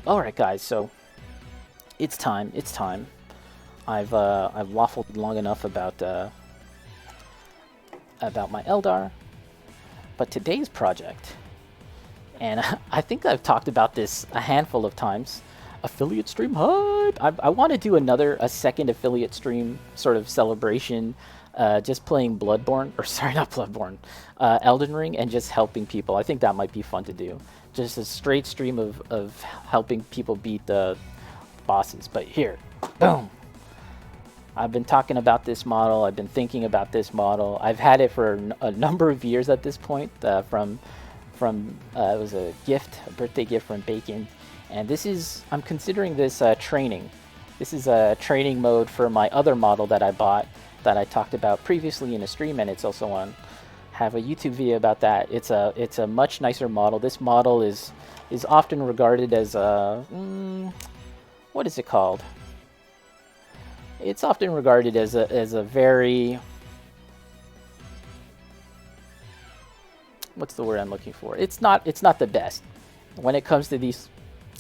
All right, guys. So it's time. It's time. I've waffled long enough about my Eldar, but today's project, and I think I've talked about this a handful of times. Affiliate stream hype. I want to do a second affiliate stream sort of celebration, just playing Bloodborne, or sorry, not Bloodborne, Elden Ring, and just helping people. I think that might be fun to do. Just a straight stream of helping people beat the bosses. But here, boom. I've been talking about this model. I've been thinking about this model. I've had it for a number of years at this point. From it was a birthday gift from Bacon. And I'm considering this training. This is a training mode for my other model that I bought, that I talked about previously in a stream, and it's also have a YouTube video about that. It's a much nicer model. This model is often regarded as a what is it called? It's often regarded as a very, what's the word I'm looking for? It's not the best when it comes to these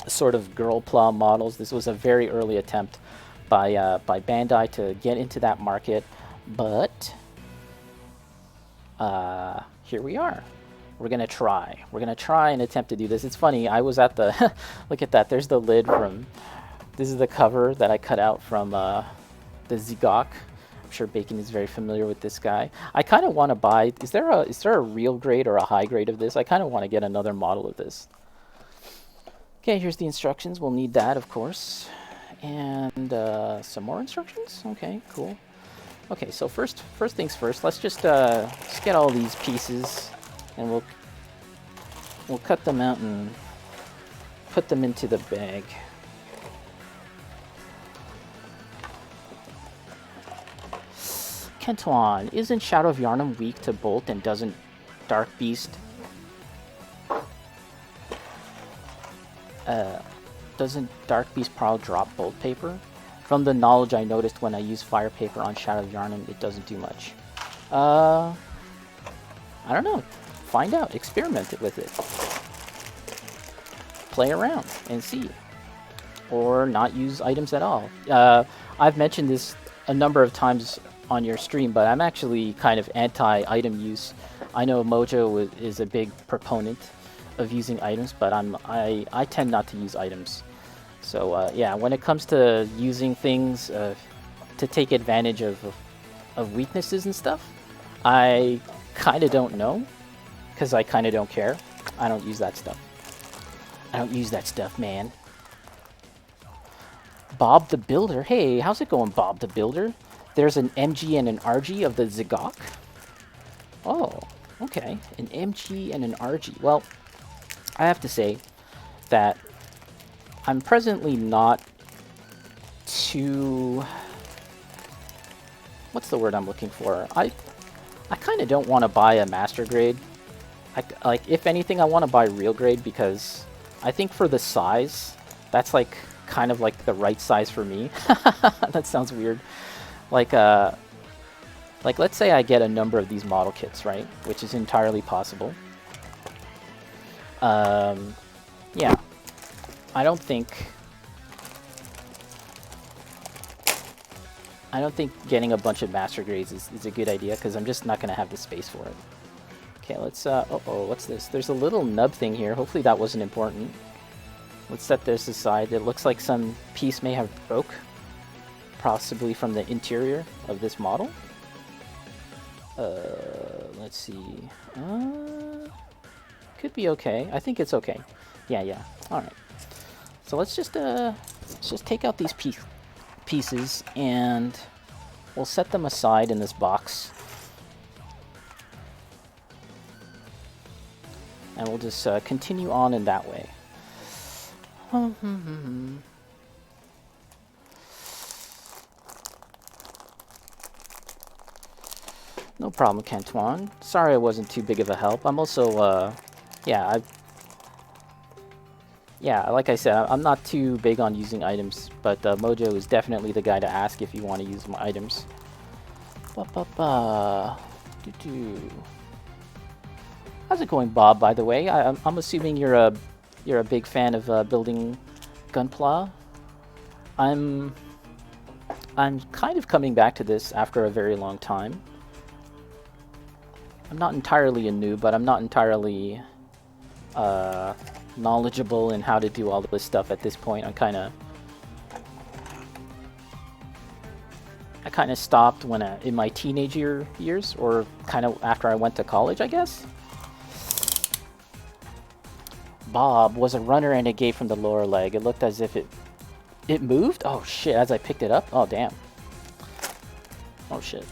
sort of girlpla models. This was a very early attempt by Bandai to get into that market, but here we are. We're gonna try and attempt to do this. It's funny, I was at the look at that, there's the lid from, this is the cover that I cut out from the Zigok. I'm sure Bacon is very familiar with this guy. I kind of want to buy, is there a real grade or a high grade of this? I kind of want to get another model of this. Okay, here's the instructions. We'll need that, of course. And some more instructions? Okay, cool. Okay, so first things first, let's just get all these pieces, and we'll cut them out and put them into the bag. Kentuan, isn't Shadow of Yharnam weak to Bolt, and doesn't Dark Beast Prowl drop Bolt Paper? From the knowledge I noticed when I used Fire Paper on Shadow of Yharnam, it doesn't do much. I don't know. Find out. Experiment with it. Play around and see. Or not use items at all. I've mentioned this a number of times on your stream, but I'm actually kind of anti-item use. I know Mojo is a big proponent of using items, but I tend not to use items. So yeah, when it comes to using things to take advantage of weaknesses and stuff, I kind of don't know, because I kind of don't care. I don't use that stuff. I don't use that stuff, man. Bob the Builder. Hey, how's it going, Bob the Builder? There's an MG and an RG of the Zigok. Oh, okay. An MG and an RG. Well, I have to say that I'm presently not too... What's the word I'm looking for? I kind of don't want to buy a master grade. Like, if anything, I want to buy real grade, because I think for the size, that's like kind of like the right size for me. That sounds weird. Like let's say I get a number of these model kits, right? Which is entirely possible. Yeah. I don't think getting a bunch of master grades is a good idea, because I'm just not going to have the space for it. Okay, let's, uh-oh, what's this? There's a little nub thing here. Hopefully that wasn't important. Let's set this aside. It looks like some piece may have broke, possibly from the interior of this model. Let's see. Could be okay. I think it's okay. Yeah. All right. So let's just take out these pieces, and we'll set them aside in this box. And we'll just continue on in that way. No problem, Cantuan. Sorry I wasn't too big of a help. I'm also, yeah, like I said, I'm not too big on using items, but Mojo is definitely the guy to ask if you want to use my items. How's it going, Bob, by the way? I'm assuming you're a big fan of building Gunpla. I'm kind of coming back to this after a very long time. I'm not entirely a noob, but I'm not entirely knowledgeable in how to do all this stuff at this point. I kind of stopped when in my teenage years, or kind of after I went to college, I guess. Bob was a runner and it gave from the lower leg. It looked as if it moved? Oh shit, as I picked it up? Oh damn. Oh shit.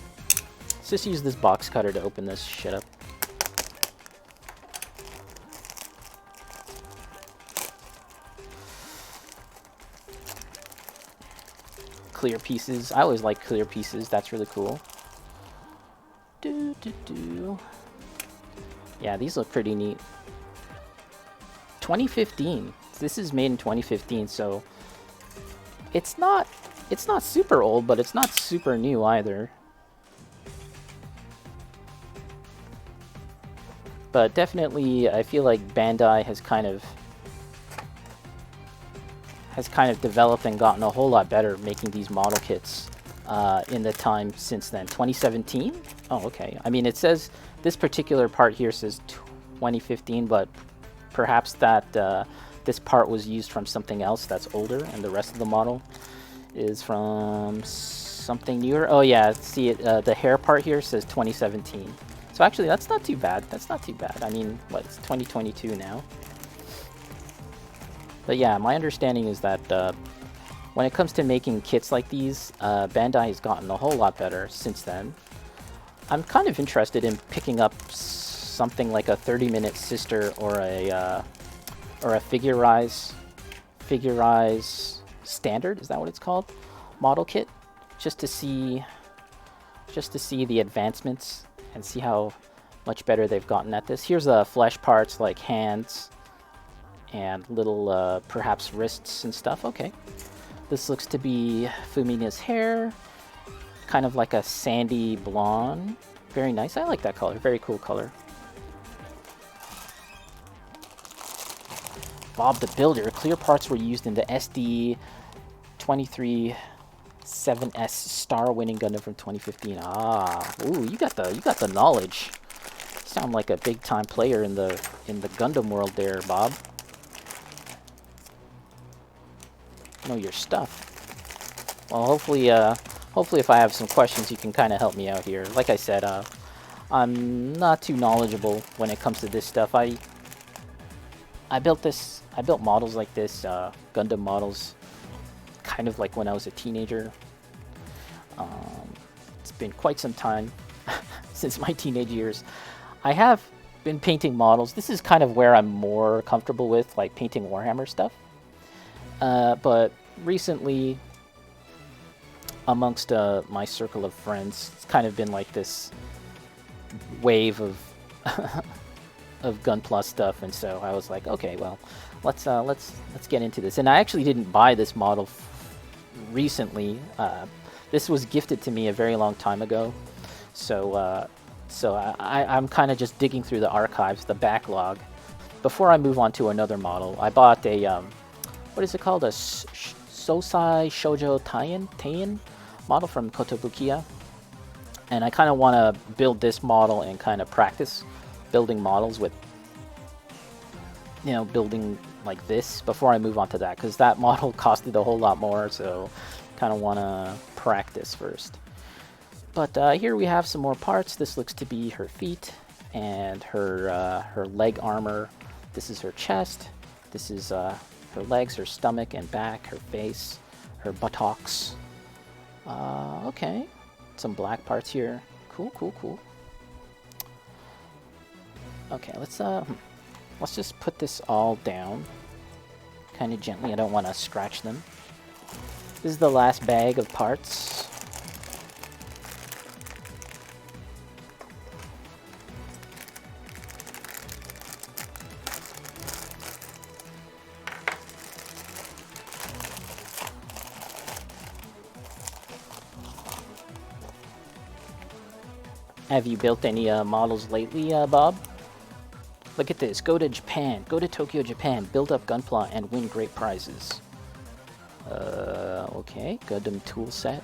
Let's just use this box cutter to open this shit up. Clear pieces. I always like clear pieces. That's really cool. Yeah, these look pretty neat. 2015. This is made in 2015, so it's not super old, but it's not super new either. But definitely, I feel like Bandai has kind of developed and gotten a whole lot better making these model kits in the time since then. 2017? Oh, okay. I mean, it says this particular part here says 2015, but perhaps that this part was used from something else that's older, and the rest of the model is from something newer. Oh yeah, see it. The hair part here says 2017. So actually, that's not too bad. That's not too bad. I mean, what, it's 2022 now. But yeah, my understanding is that when it comes to making kits like these, Bandai has gotten a whole lot better since then. I'm kind of interested in picking up something like a 30-minute sister or a figurize standard, is that what it's called? Model kit, just to see the advancements and see how much better they've gotten at this. Here's flesh parts like hands and little perhaps wrists and stuff. Okay, this looks to be Fumina's hair, kind of like a sandy blonde. Very nice. I like that color. Very cool color. Bob the Builder. Clear parts were used in the SD23 7S Star winning Gundam from 2015. Ah, ooh, you got the knowledge. You sound like a big time player in the Gundam world there, Bob. Know your stuff. Well, hopefully if I have some questions, you can kind of help me out here. Like I said, I'm not too knowledgeable when it comes to this stuff. I built models like this, Gundam models, kind of like when I was a teenager. It's been quite some time since my teenage years. I have been painting models. This is kind of where I'm more comfortable with, like painting Warhammer stuff. But recently, amongst my circle of friends, it's kind of been like this wave of of Gunpla stuff, and so I was like, okay, well, let's get into this. And I actually didn't buy this model recently. This was gifted to me a very long time ago, so I'm kind of just digging through the archives, the backlog, before I move on to another model. I bought a what is it called? A Sosai Shoujo Taiin model from Kotobukiya, and I kind of want to build this model and kind of practice building models with, building like this before I move on to that, because that model costed a whole lot more, so kind of want to practice first. But here we have some more parts. This looks to be her feet and her leg armor. This is her chest. This is her legs, her stomach and back, her face, her buttocks. Okay, some black parts here. Cool. Okay, let's just put this all down, kind of gently. I don't want to scratch them. This is the last bag of parts. Have you built any models lately, Bob? Look at this. Go to Japan. Go to Tokyo, Japan. Build up Gunpla and win great prizes. Okay, Gundam tool set.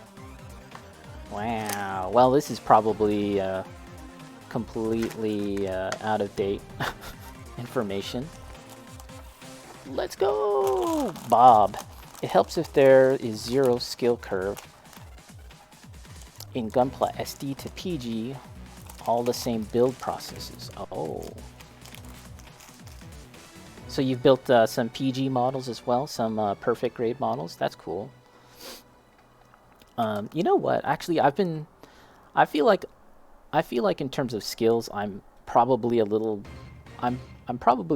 Wow. Well, this is probably completely out of date information. Let's go! Bob. It helps if there is 0 skill curve. In Gunpla SD to PG, all the same build processes. Oh. So you've built some PG models as well, some perfect grade models. That's cool. You know what? Actually, I feel like in terms of skills, I'm probably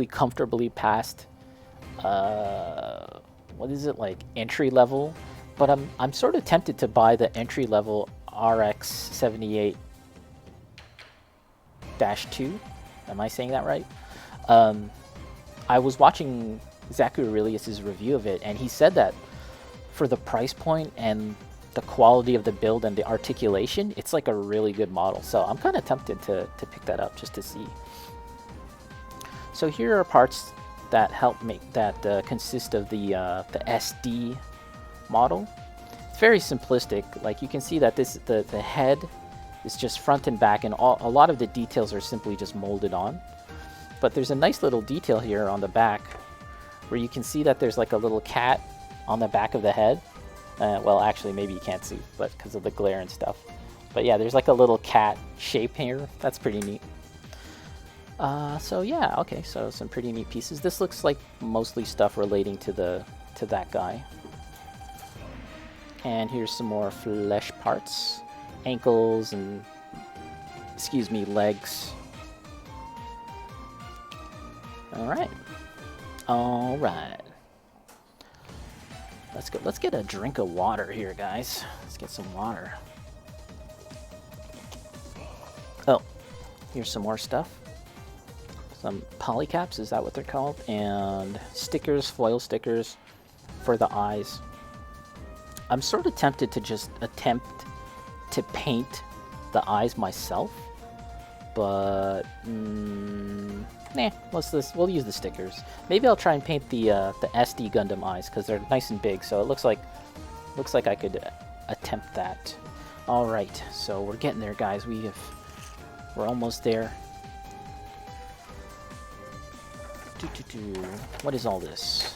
comfortably past what is it, like entry level, but I'm sort of tempted to buy the entry level RX 78-2. Am I saying that right? I was watching Zaku Aurelius's review of it, and he said that for the price point and the quality of the build and the articulation, it's like a really good model. So I'm kind of tempted to pick that up just to see. So here are parts that help make that consist of the SD model. It's very simplistic. Like you can see that the head is just front and back, and a lot of the details are simply just molded on. But there's a nice little detail here on the back where you can see that there's like a little cat on the back of the head. Well, actually, maybe you can't see, but because of the glare and stuff. But yeah, there's like a little cat shape here. That's pretty neat. So yeah, okay, so some pretty neat pieces. This looks like mostly stuff relating to that guy. And here's some more flesh parts. Ankles and, excuse me, legs. Alright. Alright. Let's get a drink of water here, guys. Let's get some water. Oh, here's some more stuff. Some polycaps, is that what they're called? And stickers, foil stickers for the eyes. I'm sort of tempted to just attempt to paint the eyes myself, but nah, we'll use the stickers. Maybe I'll try and paint the SD Gundam eyes because they're nice and big, so it looks like I could attempt that. All right, so we're getting there, guys. We're almost there. What is all this?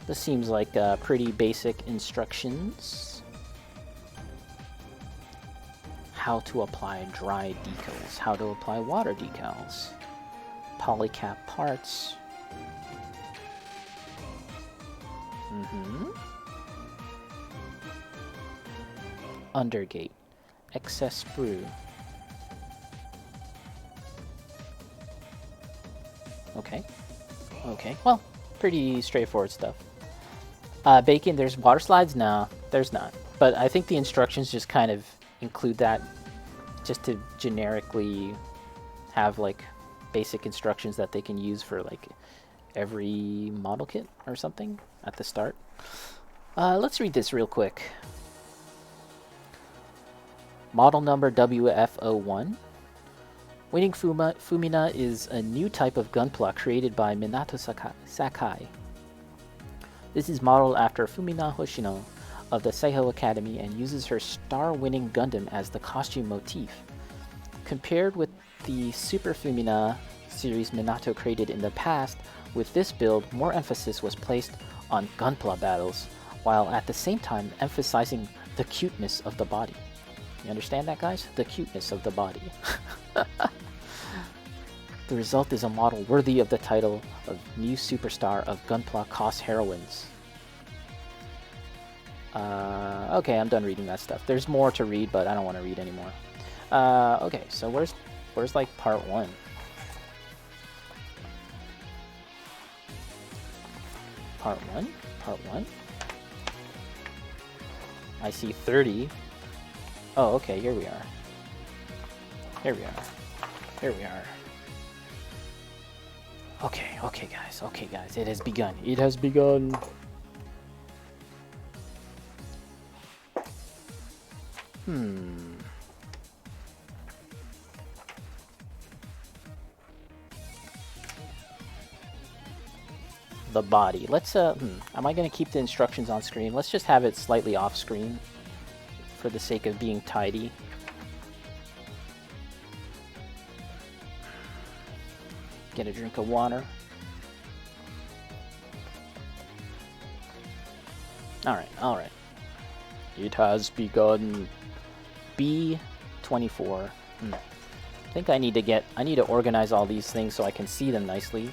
This seems like pretty basic instructions. How to apply dry decals. How to apply water decals. Polycap parts. Undergate. Excess sprue. Okay, well, pretty straightforward stuff. Bacon, there's water slides? No, there's not. But I think the instructions just kind of include that just to generically have like basic instructions that they can use for like every model kit or something at the start. Let's read this real quick. Model number WF01. Winning Fumina is a new type of gunpla created by Minato Sakai. This is modeled after Fumina Hoshino of the Seiho Academy and uses her star-winning Gundam as the costume motif. Compared with the Super Fumina series Minato created in the past, with this build, more emphasis was placed on gunpla battles, while at the same time emphasizing the cuteness of the body. You understand that, guys? The cuteness of the body. The result is a model worthy of the title of New Superstar of Gunpla Cos Heroines. Okay, I'm done reading that stuff. There's more to read, but I don't want to read anymore. Okay, so where's like part 1? Part 1? Part 1? I see 30. Oh, okay, here we are. Here we are. Here we are. Okay, guys, it has begun. It has begun. the body. Let's am I gonna keep the instructions on screen? Let's just have it slightly off screen for the sake of being tidy. Get a drink of water. Alright. It has begun. B24. I think I need to organize all these things so I can see them nicely.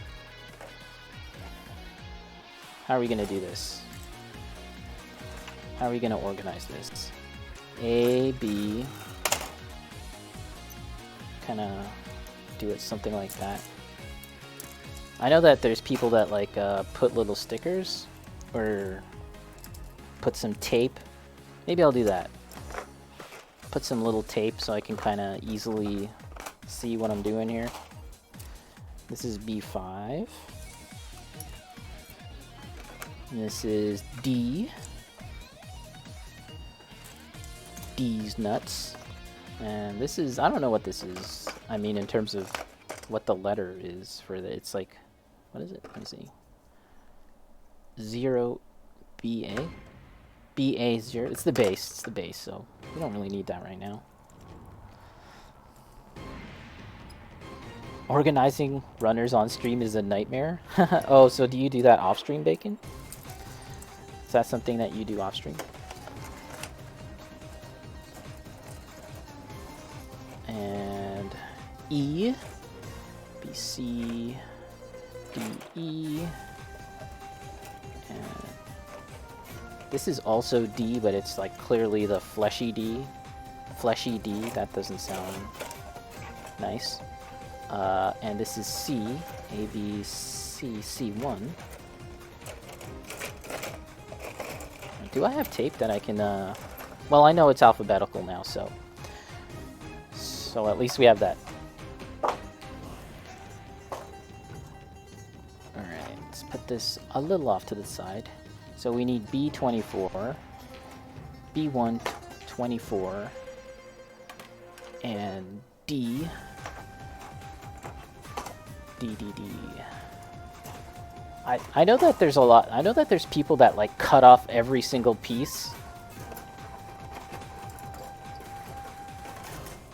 How are we gonna do this? How are we gonna organize this? A, B. Kinda do it something like that. I know that there's people that like put little stickers or put some tape. Maybe I'll do that. Put some little tape so I can kind of easily see what I'm doing here. This is B5. And this is D. D's nuts. And this is, I don't know what this is. I mean, in terms of what the letter is for the, it's like, what is it? Let me see. 0 BA. BA0. It's the base. It's the base, so we don't really need that right now. Organizing runners on stream is a nightmare. Oh, so do you do that off stream, Bacon? Is that something that you do off stream? And E, B, C, D, E, and this is also D, but it's like clearly the fleshy D. Fleshy D, that doesn't sound nice. And this is C, A, B, C, C1. Do I have tape that I can, well, I know it's alphabetical now, so at least we have that. Alright, let's put this a little off to the side. So we need B24, B124, and D. D. I know that there's a lot. I know that there's people that like cut off every single piece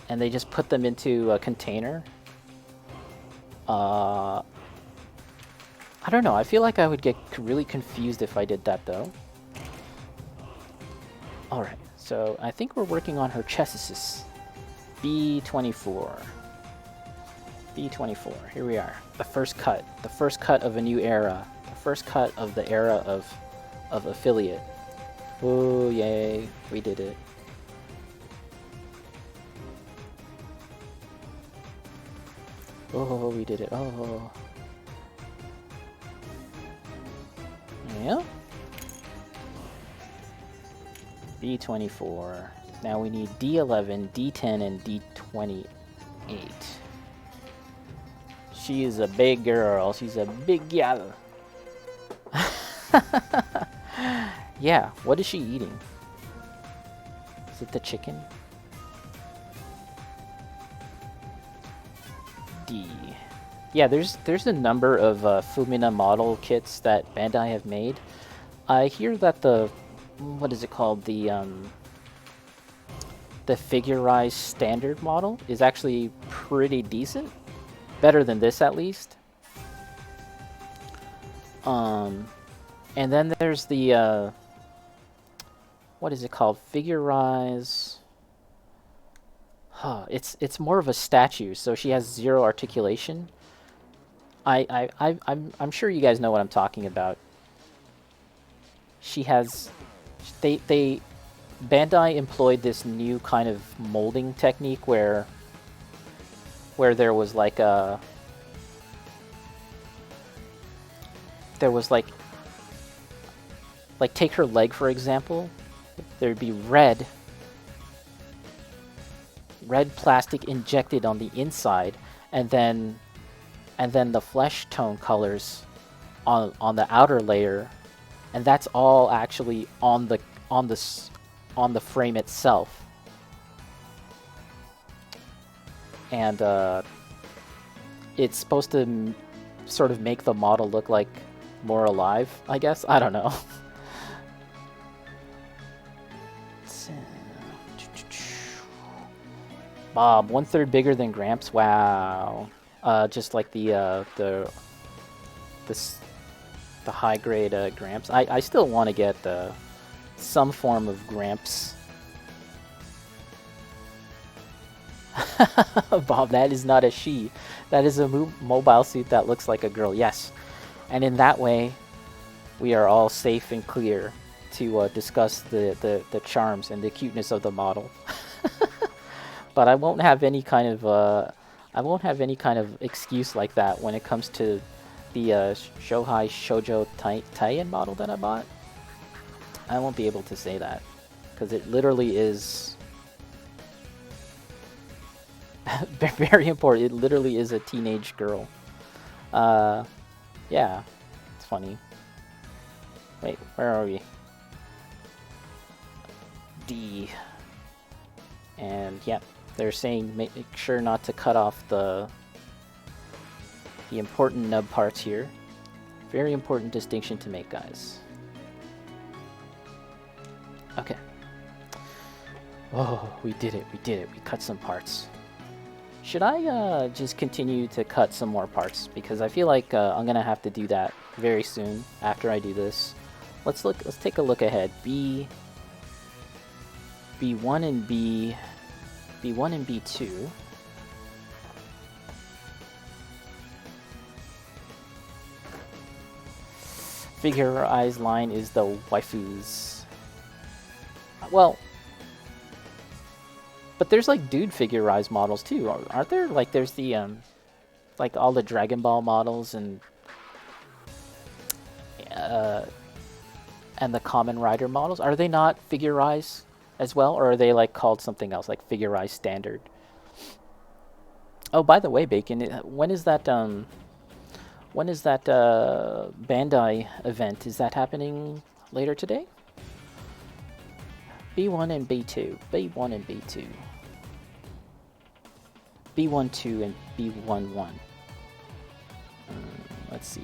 and they just put them into a container. I don't know. I feel like I would get really confused if I did that though. All right. So I think we're working on her chassis. B24. B24, here we are. The first cut of a new era. The first cut of the era of affiliate. Oh, yay, we did it. Oh, we did it, oh. Yeah. B24. Now we need D11, D10, and D28. She is a big girl. She's a big gal. Yeah, what is she eating? Is it the chicken? D. Yeah, there's a number of Fumina model kits that Bandai have made. I hear that the, what is it called? The figurized standard model is actually pretty decent. Better than this, at least. And then there's the, what is it called? Figurize. Huh, it's more of a statue, so she has zero articulation. I'm sure you guys know what I'm talking about. She has, Bandai employed this new kind of molding technique where there was like a, like take her leg for example, there'd be red plastic injected on the inside, and then the flesh tone colors on the outer layer, and that's all actually on the frame itself. And it's supposed to sort of make the model look like more alive, I guess. I don't know. Bob, 1/3 bigger than Gramps. Wow. Just like the high grade Gramps. I still want to get some form of Gramps. Bob, that is not a she. That is a mobile suit that looks like a girl. Yes. And in that way, we are all safe and clear to discuss the charms and the cuteness of the model. But I won't have any kind of excuse like that when it comes to the Shohei Shoujo tie-in model that I bought. I won't be able to say that because it literally is very important. It literally is a teenage girl. Yeah, it's funny. Wait, where are we? D. And yeah, they're saying make sure not to cut off the important nub parts here. Very important distinction to make, guys. Okay. Oh, we did it. We did it. We cut some parts. Should I just continue to cut some more parts? Because I feel like I'm gonna have to do that very soon after I do this. Let's take a look ahead. B1 and B1 and B2. Figurized line is the waifus. Well, but there's like dude figurized models too, aren't there? Like there's the like all the Dragon Ball models and the Kamen Rider models. Are they not figurized as well, or are they like called something else, like figurized standard? Oh, by the way, Bacon, when is that Bandai event? Is that happening later today? B1 and B2. B1 and B2. B1-2 and B1-1. Let's see.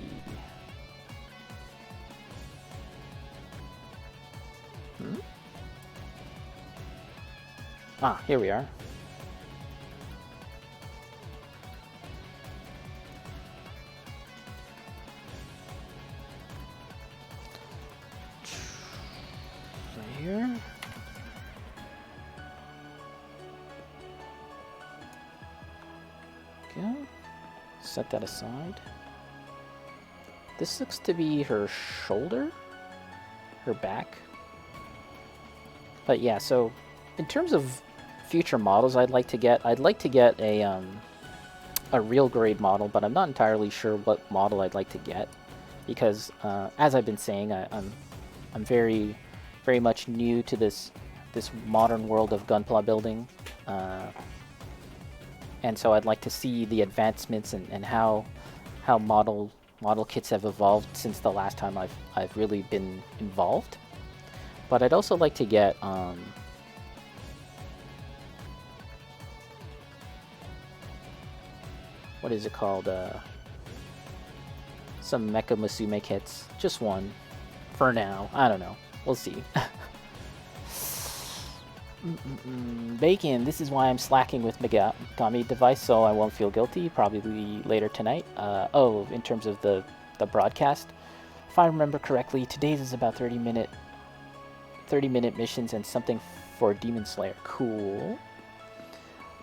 Ah, here we are. So here. Okay. Set that aside. This looks to be her shoulder, her back. But yeah, so in terms of future models I'd like to get a real grade model, but I'm not entirely sure what model I'd like to get because as I've been saying, I'm very much new to this modern world of gunpla building, and so I'd like to see the advancements and how model kits have evolved since the last time I've really been involved. But I'd also like to get what is it called? Some mechamusume kits. Just one. For now. I don't know. We'll see. Bacon, this is why I'm slacking with Megami device, so I won't feel guilty. Probably later tonight. Oh, in terms of the broadcast. If I remember correctly, today's is about 30-minute missions and something for Demon Slayer. Cool.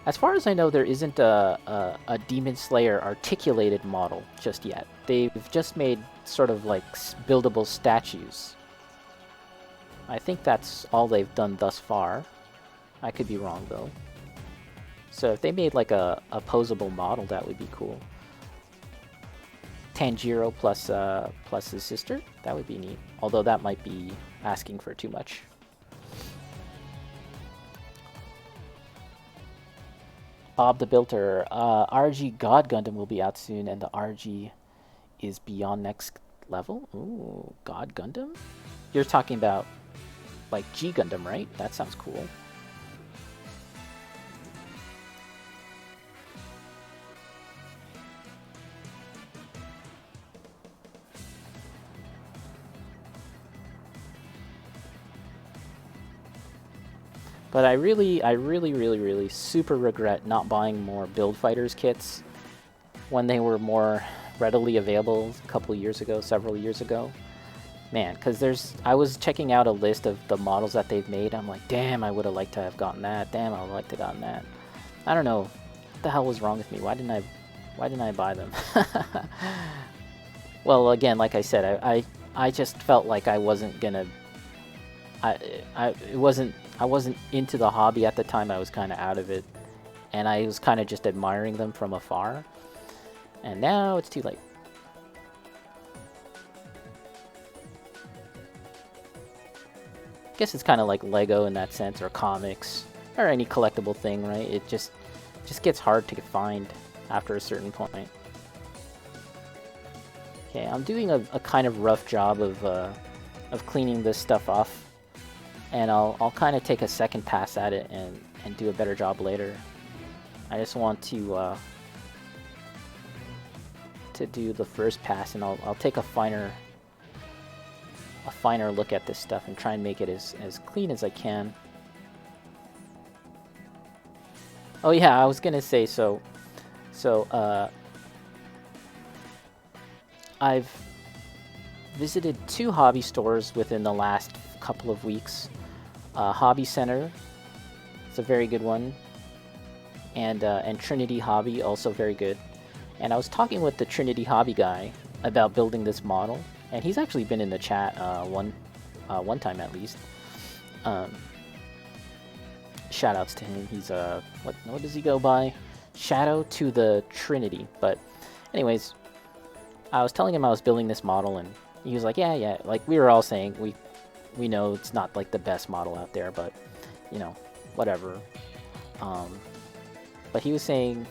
As far as I know, there isn't a Demon Slayer articulated model just yet. They've just made sort of like buildable statues. I think that's all they've done thus far. I could be wrong though. So if they made like a posable model, that would be cool. Tanjiro plus his sister, that would be neat. Although that might be asking for too much. Bob the Builder, RG God Gundam will be out soon, and the RG is beyond next level. Ooh, God Gundam? You're talking about like G Gundam, right? That sounds cool. But I really super regret not buying more Build Fighters kits when they were more readily available a couple of years ago, several years ago. Man, because I was checking out a list of the models that they've made. I'm like, damn, I would have liked to have gotten that. Damn, I would have liked to have gotten that. I don't know. What the hell was wrong with me? Why didn't I buy them? Well, again, like I said, I just felt like I wasn't gonna. I wasn't into the hobby at the time. I was kind of out of it, and I was kind of just admiring them from afar. And now it's too late. I guess it's kind of like Lego in that sense, or comics, or any collectible thing, right? It just gets hard to find after a certain point. Okay, I'm doing a kind of rough job of cleaning this stuff off, and I'll kind of take a second pass at it and do a better job later. I just want to do the first pass, and I'll take a finer look at this stuff and try and make it as clean as I can. Oh yeah, I was gonna say, so I've visited 2 hobby stores within the last couple of weeks. Hobby Center, it's a very good one, and Trinity Hobby, also very good. And I was talking with the Trinity Hobby guy about building this model, and he's actually been in the chat one time at least. Shoutouts to him. He's what does he go by? Shadow to the Trinity. But anyways, I was telling him I was building this model, and he was like, yeah, like we were all saying, we know it's not like the best model out there, but you know, whatever. But he was saying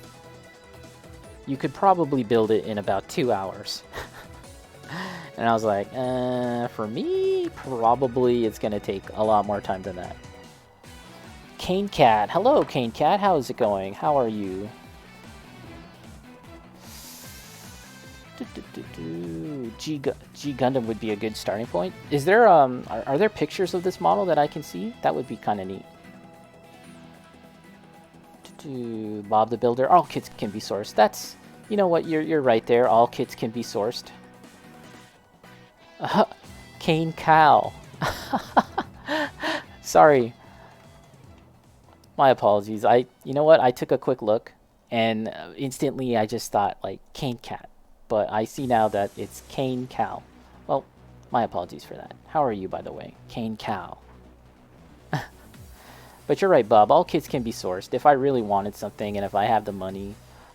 you could probably build it in about 2 hours. And I was like, for me, probably it's gonna take a lot more time than that. Cane Cat, hello Cane Cat, how is it going? How are you? G Gundam would be a good starting point. Is there are there pictures of this model that I can see? That would be kind of neat. Bob the Builder, all kits can be sourced. That's, you know what, you're right there. All kits can be sourced. Cane Cow. Sorry. My apologies. You know what? I took a quick look, and instantly I just thought like Cane Cat. But I see now that it's Cane Cow. Well, my apologies for that. How are you, by the way? Cane Cow. But you're right, Bob. All kits can be sourced. If I really wanted something, and if I have the money,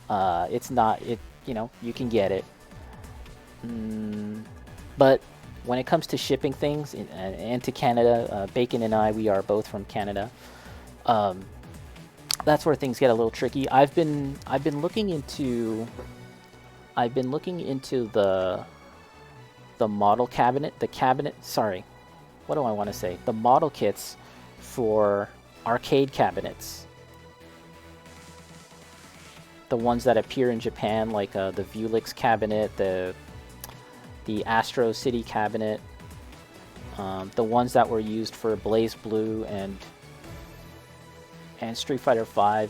you know, you can get it. But when it comes to shipping things and to Canada, Bacon and I, we are both from Canada. That's where things get a little tricky. I've been looking into the model cabinet, what do I want to say? The model kits for arcade cabinets. The ones that appear in Japan, like the Vulix cabinet, the Astro City cabinet, the ones that were used for Blaze Blue and Street Fighter V.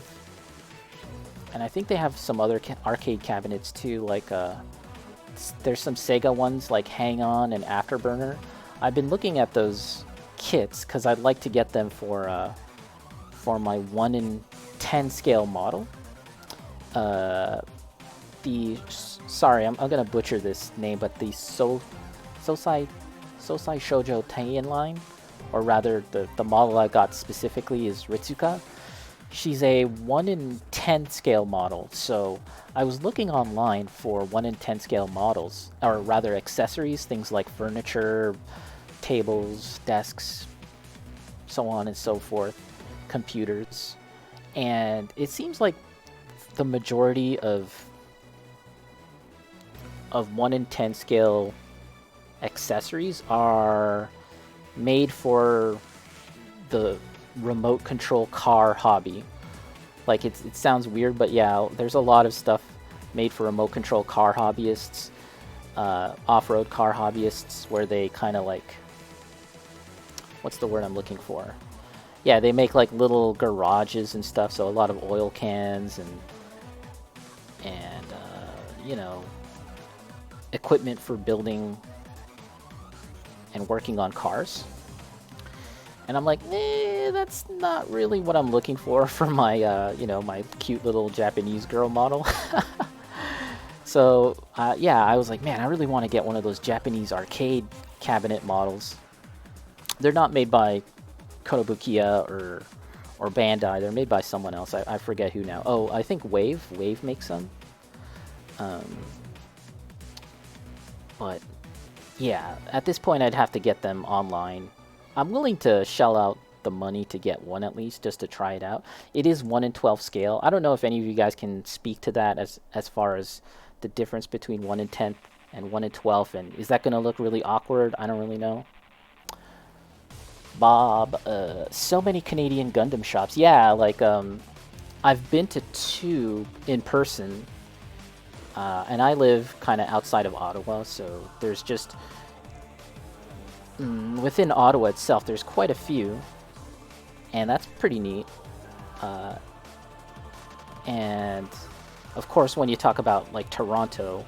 And I think they have some other arcade cabinets too, like there's some Sega ones like Hang On and Afterburner. I've been looking at those kits because I'd like to get them for my 1 in 10 scale model. Sorry, I'm gonna butcher this name, but the Sosai Shoujo Teien line, or rather the model I got specifically is Ritsuka. She's a 1 in 10 scale model, so I was looking online for 1 in 10 scale models, or rather accessories, things like furniture, tables, desks, so on and so forth, computers, and it seems like the majority of 1 in 10 scale accessories are made for the remote control car hobby. Like it sounds weird, but yeah, there's a lot of stuff made for remote control car hobbyists, off-road car hobbyists, where they kind of like, what's the word I'm looking for? Yeah, they make like little garages and stuff, so a lot of oil cans and you know, equipment for building and working on cars. And I'm like, that's not really what I'm looking for my, you know, my cute little Japanese girl model. So, yeah, I was like, man, I really want to get one of those Japanese arcade cabinet models. They're not made by Konobukiya or Bandai. They're made by someone else. I forget who now. Oh, I think Wave. Wave makes them. But, yeah, at this point, I'd have to get them online. I'm willing to shell out the money to get one at least, just to try it out. It is 1 in 12 scale. I don't know if any of you guys can speak to that as far as the difference between 1 in 10th and 1 in 12th, and is that going to look really awkward? I don't really know. Bob, so many Canadian Gundam shops. Yeah, like, I've been to 2 in person, and I live kind of outside of Ottawa, so there's just... within Ottawa itself, there's quite a few, and that's pretty neat. And of course, when you talk about like Toronto,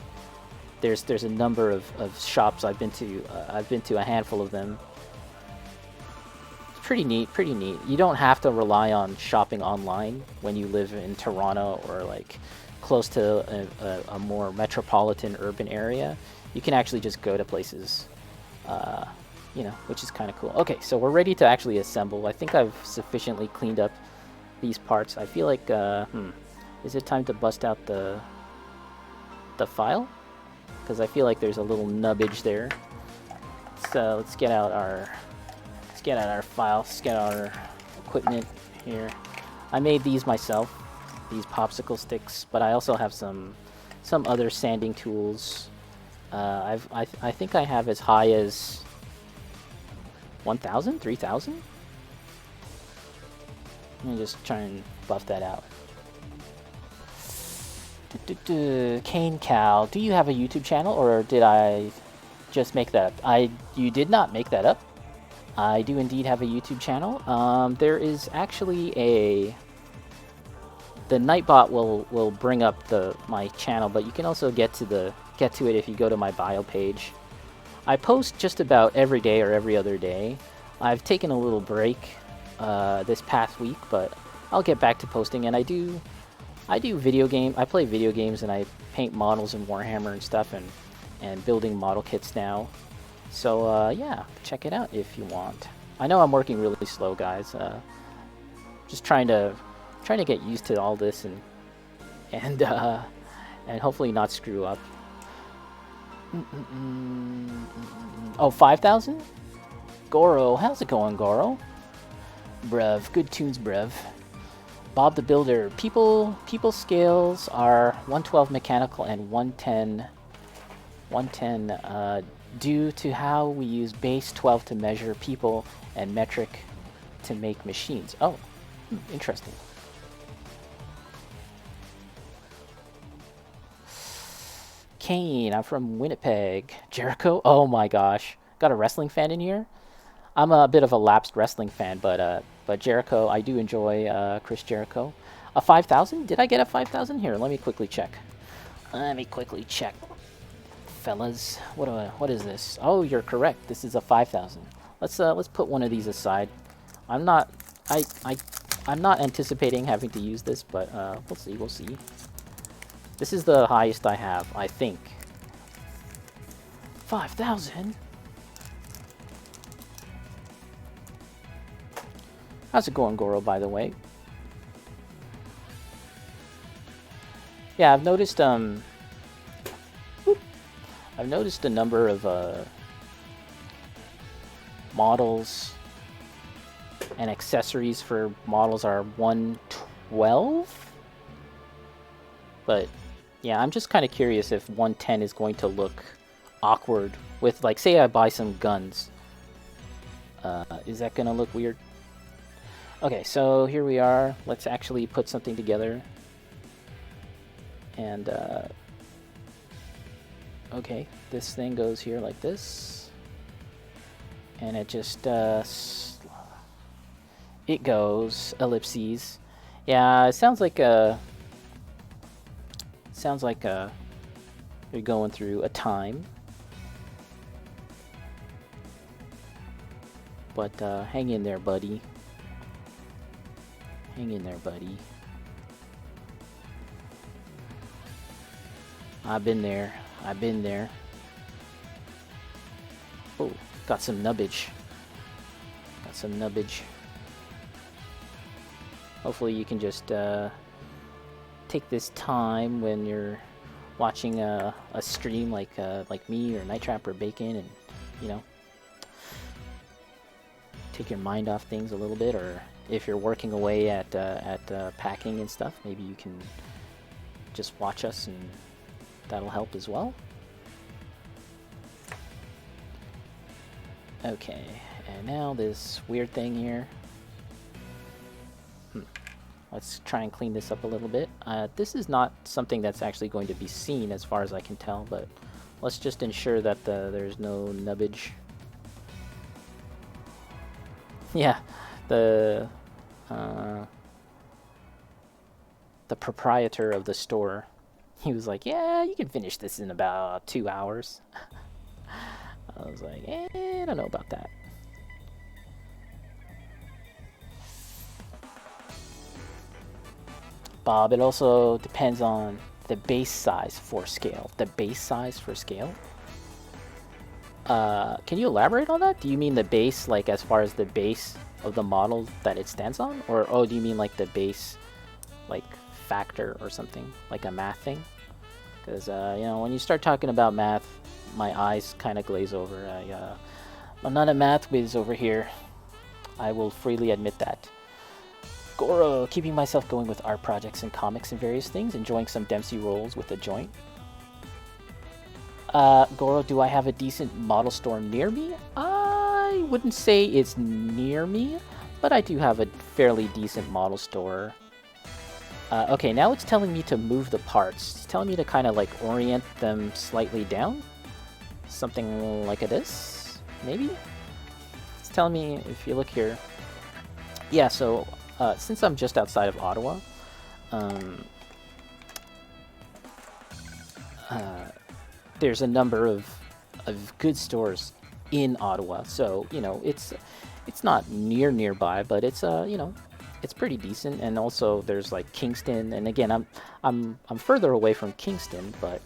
there's a number of shops I've been to. I've been to a handful of them. It's pretty neat, pretty neat. You don't have to rely on shopping online when you live in Toronto or like close to a more metropolitan urban area. You can actually just go to places. You know, which is kind of cool. Okay, so we're ready to actually assemble. I think I've sufficiently cleaned up these parts. I feel like, is it time to bust out the file? Because I feel like there's a little nubbage there. So let's get out our file. Let's get out our equipment here. I made these myself, these popsicle sticks, but I also have some other sanding tools. I think I have as high as 1,000? 3,000? Let me just try and buff that out. Cane Cow, do you have a YouTube channel, or did I just make that up? You did not make that up. I do indeed have a YouTube channel. There is actually the Nightbot will bring up my channel, but you can also get to it if you go to my bio page. I post just about every day or every other day. I've taken a little break this past week, but I'll get back to posting. And I play video games, and I paint models in Warhammer and stuff, and building model kits now. So yeah, check it out if you want. I know I'm working really slow, guys. Just trying to get used to all this and hopefully not screw up. Oh, 5,000? Goro, how's it going, Goro? Bruv, good tunes, bruv. Bob the Builder, people scales are 112 mechanical and 110 due to how we use base 12 to measure people and metric to make machines. Oh, interesting. Kane, I'm from Winnipeg. Jericho, oh my gosh, got a wrestling fan in here. I'm a bit of a lapsed wrestling fan, but Jericho, I do enjoy Chris Jericho. A 5,000? Did I get a 5,000? Here, let me quickly check. Fellas, what is this? Oh, you're correct. This is a 5,000. Let's put one of these aside. I'm not anticipating having to use this, but we'll see. This is the highest I have, I think. 5,000? How's it going, Goro, by the way? Yeah, I've noticed a number of models and accessories for models are 112. But yeah, I'm just kind of curious if 110 is going to look awkward with, like, say I buy some guns. Is that gonna look weird? Okay, so here we are. Let's actually put something together. And, okay, this thing goes here like this. And it just, it goes. Ellipses. Yeah, it sounds like a... Sounds like you're going through a time. But hang in there, buddy. Hang in there, buddy. I've been there. I've been there. Oh, got some nubbage. Got some nubbage. Hopefully you can just take this time when you're watching a stream like me or Night Trap or Bacon, and you know, take your mind off things a little bit. Or if you're working away at packing and stuff, maybe you can just watch us, and that'll help as well. Okay, and now this weird thing here. Let's try and clean this up a little bit. This is not something that's actually going to be seen as far as I can tell, but let's just ensure that there's no nubbage. Yeah, the proprietor of the store, he was like, yeah, you can finish this in about 2 hours. I was like, I don't know about that. Bob, it also depends on the base size for scale. The base size for scale? Can you elaborate on that? Do you mean the base, like as far as the base of the model that it stands on? Or oh, do you mean like the base, like factor or something, like a math thing? Because you know, when you start talking about math, my eyes kind of glaze over. I'm not a math whiz over here. I will freely admit that. Goro, keeping myself going with art projects and comics and various things, enjoying some Dempsey rolls with a joint. Goro, do I have a decent model store near me? I wouldn't say it's near me, but I do have a fairly decent model store. Okay, now it's telling me to move the parts. It's telling me to kind of like orient them slightly down. Something like this, maybe? It's telling me, if you look here. Yeah, so since I'm just outside of Ottawa, there's a number of good stores in Ottawa. So, you know, it's not nearby, but it's you know, it's pretty decent. And also there's like Kingston, and again, I'm further away from Kingston, but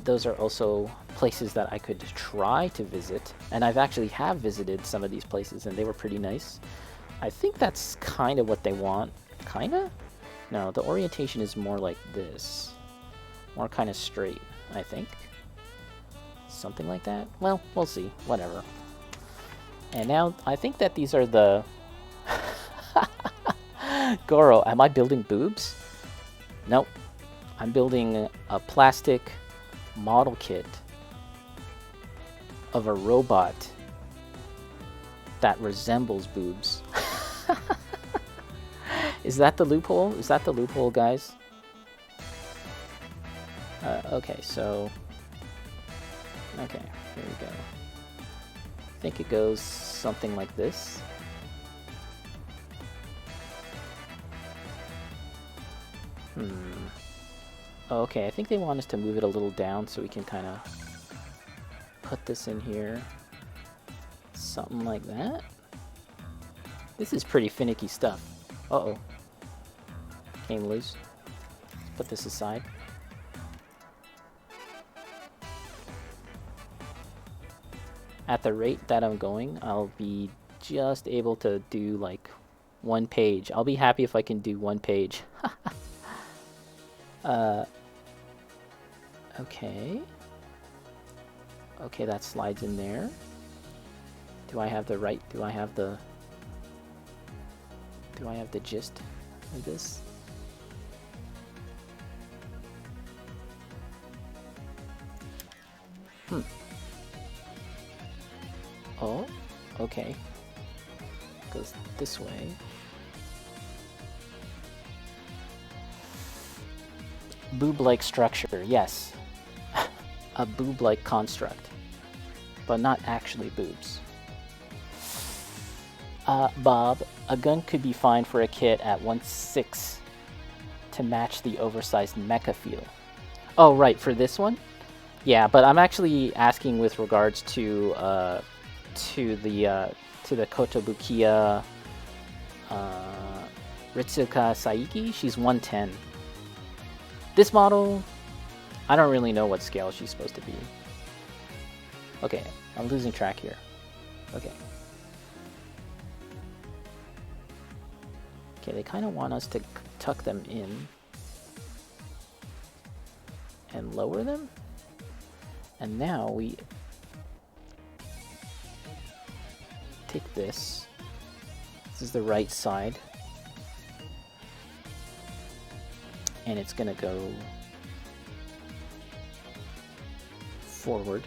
those are also places that I could try to visit, and I've actually have visited some of these places, and they were pretty nice. I think that's kind of what they want. Kinda? No, the orientation is more like this. More kind of straight, I think. Something like that? Well, we'll see. Whatever. And now, I think that these are the... Goro, am I building boobs? Nope. I'm building a plastic model kit of a robot that resembles boobs. Is that the loophole? Is that the loophole, guys? Okay, so... Okay, here we go. I think it goes something like this. Okay, I think they want us to move it a little down so we can kind of put this in here. Something like that. This is pretty finicky stuff. Uh-oh. Came loose. Let's put this aside. At the rate that I'm going, I'll be just able to do like 1 page. I'll be happy if I can do 1 page. Okay. Okay, that slides in there. Do I have the right, do I have the gist of this? Oh, okay. Goes this way. Boob-like structure, yes. A boob-like construct, but not actually boobs. Bob, a gun could be fine for a kit at 1/6 to match the oversized mecha feel. Oh, right, for this one? Yeah, but I'm actually asking with regards to the Kotobukiya Ritsuka Saiki. She's 110. This model, I don't really know what scale she's supposed to be. Okay, I'm losing track here. Okay. Okay, they kind of want us to tuck them in and lower them. And now we take this. This is the right side. And it's gonna go forward.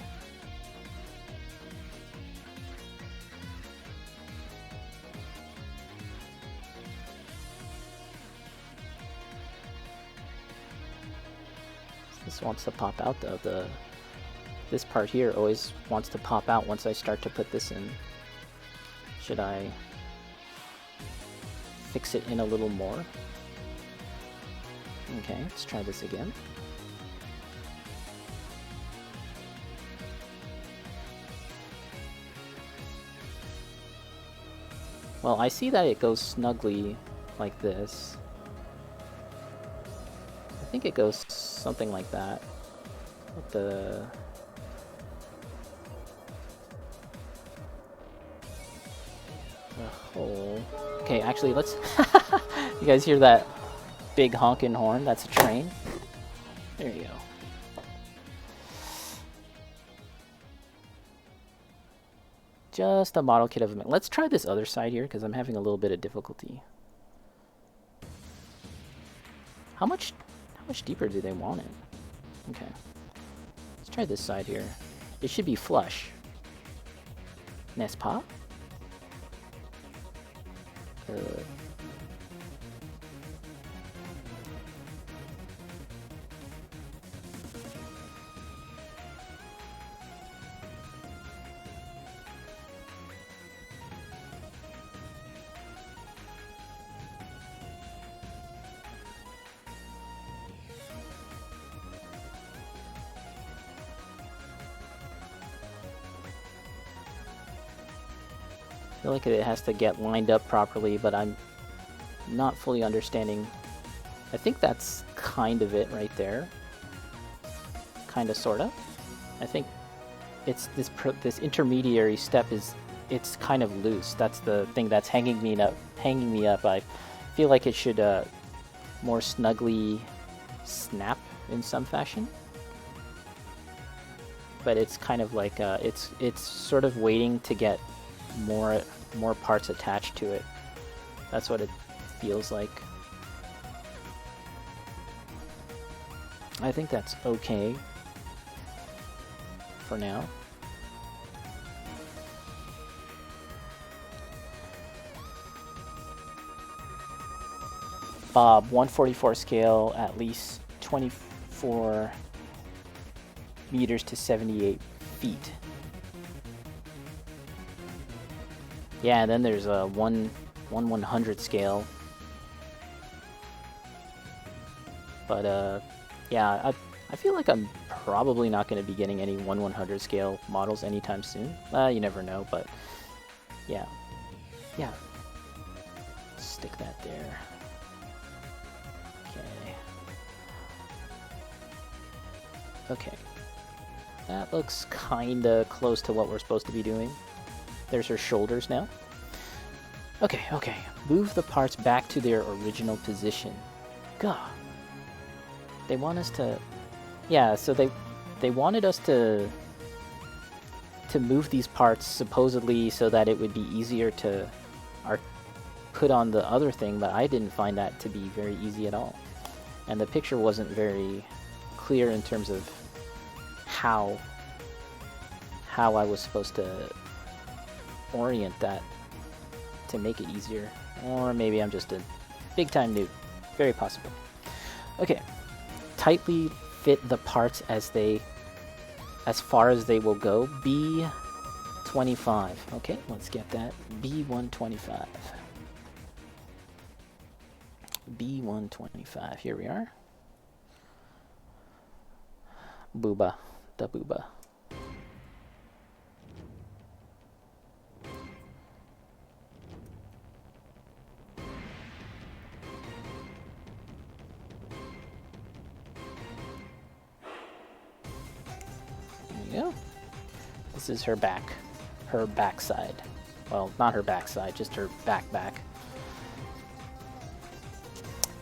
This wants to pop out though. This part here always wants to pop out once I start to put this in. Should I fix it in a little more? Okay, let's try this again. Well, I see that it goes snugly like this. I think it goes something like that. With the hole. Okay, actually, let's... You guys hear that big honking horn? That's a train. There you go. Just a model kit of a... Let's try this other side here, because I'm having a little bit of difficulty. How much deeper do they want it? Okay. Let's try this side here. It should be flush. N'est-ce pas? I feel like it has to get lined up properly, but I'm not fully understanding. I think that's kind of it right there. Kind of, sort of. I think it's this intermediary step is, it's kind of loose. That's the thing that's hanging me up. I feel like it should more snugly snap in some fashion. But it's kind of like it's sort of waiting to get more parts attached to it. That's what it feels like. I think that's okay for now. Bob, 144 scale, at least 24 meters to 78 feet. Yeah, and then there's a 1/100 scale. But yeah, I feel like I'm probably not going to be getting any 1/100 scale models anytime soon. You never know, but yeah. Yeah. Stick that there. Okay. Okay. That looks kinda close to what we're supposed to be doing. There's her shoulders now. Okay, okay. Move the parts back to their original position. God. They want us to... Yeah, so they wanted us to move these parts supposedly so that it would be easier to put on the other thing, but I didn't find that to be very easy at all. And the picture wasn't very clear in terms of how I was supposed to orient that to make it easier. Or maybe I'm just a big-time noob. Very possible. Okay. Tightly fit the parts as far as they will go. B B125. Okay, let's get that. B125. B125. Here we are. Booba. The booba. Yeah. This is her backside. Well, not her backside, just her back.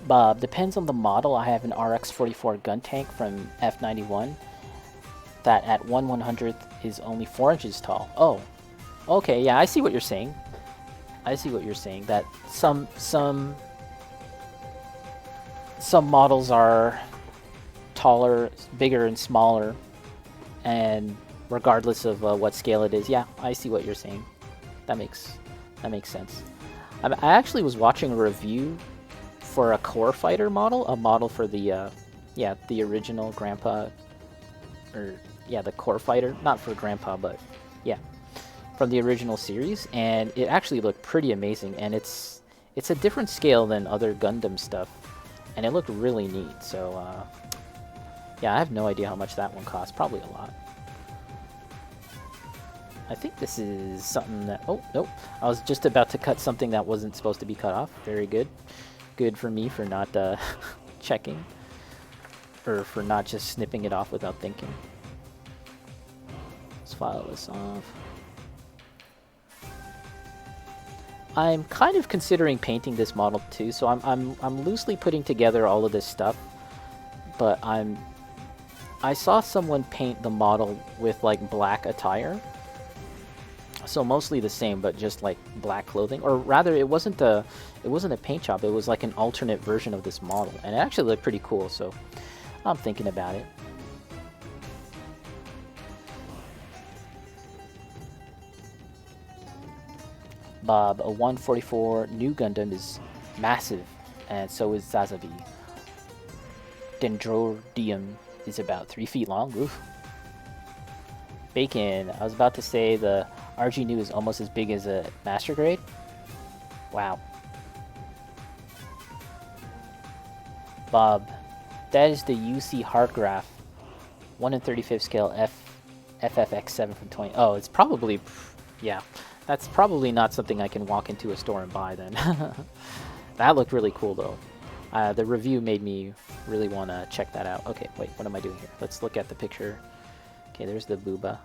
Bob, depends on the model. I have an RX-44 gun tank from F91 that at 1/100th is only 4 inches tall. Oh, okay, yeah, I see what you're saying. That some models are taller, bigger, and smaller, and regardless of what scale it is. Yeah, I see what you're saying. That makes sense. I actually was watching a review for a core fighter model, a model for the the original Grandpa, or the core fighter, not for Grandpa, but from the original series, and it actually looked pretty amazing. And it's a different scale than other Gundam stuff, and it looked really neat. So I have no idea how much that one cost. Probably a lot. I think this is something that... Oh, nope. I was just about to cut something that wasn't supposed to be cut off. Very good. Good for me for not checking. Or for not just snipping it off without thinking. Let's file this off. I'm kind of considering painting this model too, so I'm loosely putting together all of this stuff. But I saw someone paint the model with like black attire. So mostly the same, but just like black clothing, or rather, it wasn't a paint job. It was like an alternate version of this model, and it actually looked pretty cool. So I'm thinking about it. Bob, a 144 new Gundam is massive, and so is Zazavi. Dendrodium is about 3 feet long. Oof. Bacon, I was about to say the RG New is almost as big as a Master Grade. Wow. Bob, that is the UC heart graph. 1 in 35th scale FFX7 from 20. Oh, it's probably... Yeah. That's probably not something I can walk into a store and buy then. That looked really cool though. The review made me really want to check that out. Okay, wait, what am I doing here? Let's look at the picture. Okay, there's the booba.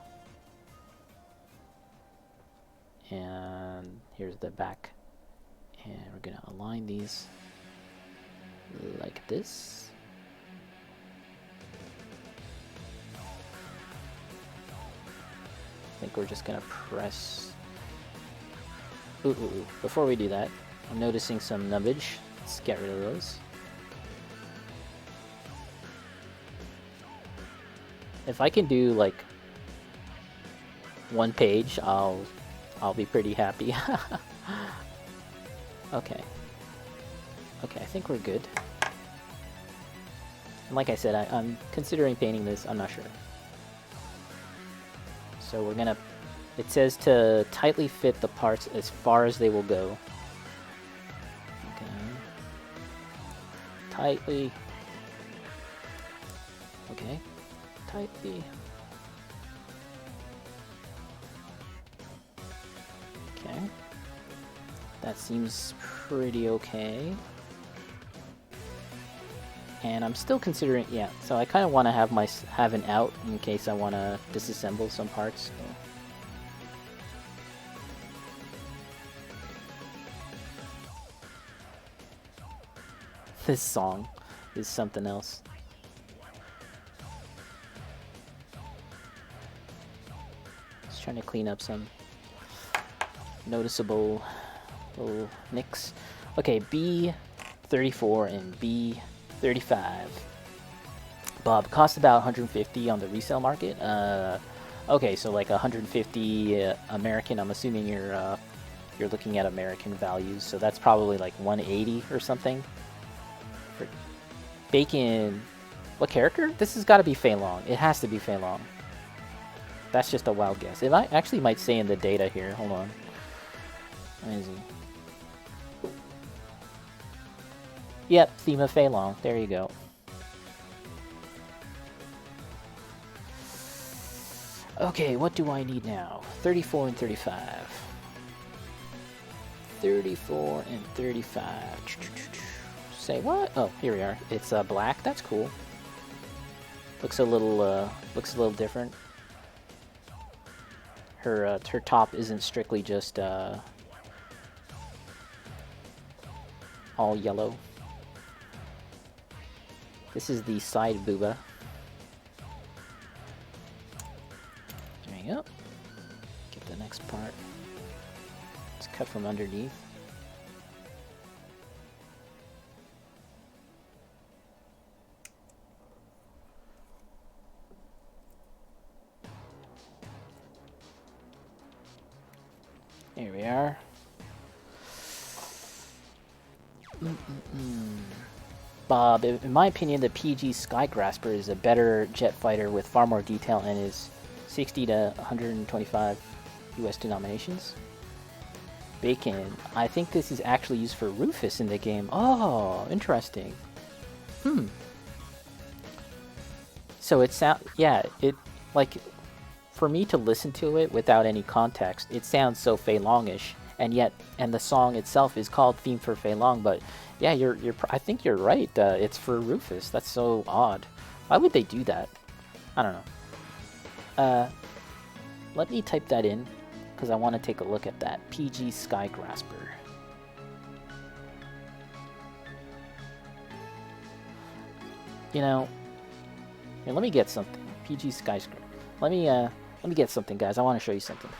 And here's the back. And we're going to align these like this. I think we're just going to press... Ooh. Before we do that, I'm noticing some nubbage. Let's get rid of those. If I can do like 1 page, I'll be pretty happy. Okay, I think we're good. And like I said, I'm considering painting this. I'm not sure. So we're gonna... It says to tightly fit the parts as far as they will go. Okay. Tightly. Okay. Tightly. Okay. That seems pretty okay. And I'm still considering, yeah, so I kind of want to have an out in case I want to disassemble some parts. So. This song is something else. Just trying to clean up some noticeable little nicks. Okay, B34 and B35. Bob, cost about 150 on the resale market. Okay, so like 150 American. I'm assuming you're looking at American values, so that's probably like 180 or something. For Bacon, what character? This has got to be Fei Long. It has to be Fei Long. That's just a wild guess. It actually might say in the data here. Hold on. Where is he? Yep, theme of Fei Long. There you go. Okay, what do I need now? 34 and 35. 34 and 35. Say what? Oh, here we are. It's black. That's cool. Looks a little different. Her top isn't strictly just all yellow. This is the side booba. There you go. Get the next part. It's cut from underneath. Here we are. Bob, in my opinion, the PG Skygrasper is a better jet fighter with far more detail and is 60 to 125 US denominations. Bacon, I think this is actually used for Rufus in the game. Oh, interesting. So it sounds, yeah, it, like, for me to listen to it without any context, it sounds so Fei Long-ish, and the song itself is called Theme for Fei Long, but yeah, I think you're right. It's for Rufus. That's so odd. Why would they do that? I don't know. Let me type that in, because I want to take a look at that. PG Skygrasper. You know, here, let me get something. PG Skyscraper. Let me get something, guys. I want to show you something.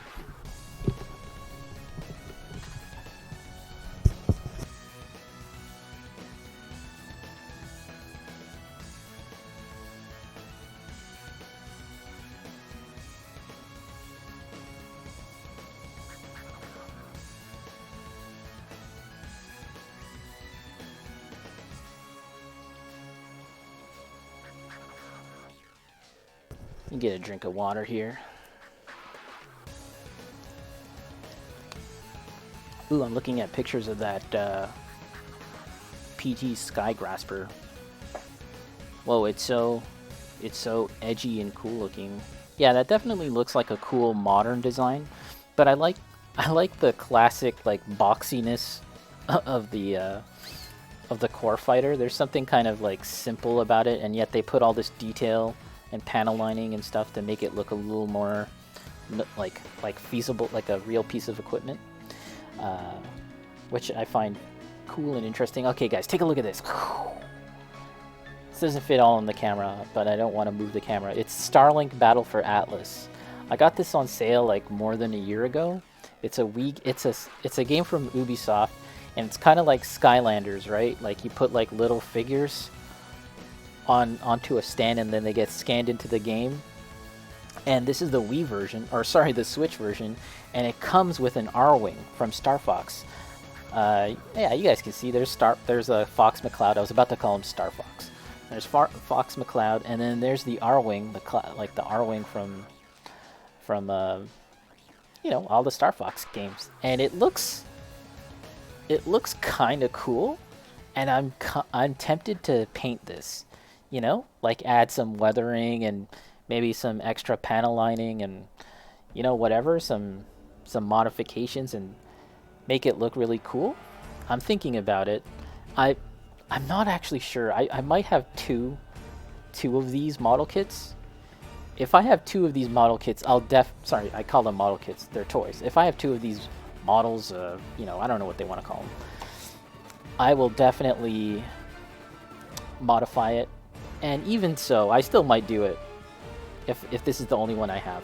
You get a drink of water here. Ooh, I'm looking at pictures of that PG Skygrasper. Whoa, it's so edgy and cool looking. Yeah, that definitely looks like a cool modern design, but I like the classic like boxiness of the core fighter. There's something kind of like simple about it, and yet they put all this detail and panel lining and stuff to make it look a little more like feasible, like a real piece of equipment, which I find cool and interesting. Okay, guys, take a look at this. This doesn't fit all in the camera, but I don't want to move the camera. It's Starlink Battle for Atlas. I got this on sale like more than a year ago. It's a game from Ubisoft, and it's kind of like Skylanders, right? Like you put like little figures onto a stand, and then they get scanned into the game. And this is the Wii version, or sorry, the Switch version, and it comes with an R-Wing from Star Fox. Yeah, you guys can see there's a Fox McCloud. I was about to call him Star Fox. There's Fox McCloud, and then there's the R-Wing, like the R-Wing from you know, all the Star Fox games, and it looks kind of cool, and I'm tempted to paint this. You know, like add some weathering and maybe some extra panel lining and, you know, whatever, some modifications and make it look really cool. I'm thinking about it. I'm not actually sure. I might have two of these model kits. If I have two of these model kits, sorry, I call them model kits. They're toys. If I have two of these models, you know, I don't know what they want to call them, I will definitely modify it. And even so, I still might do it if this is the only one I have.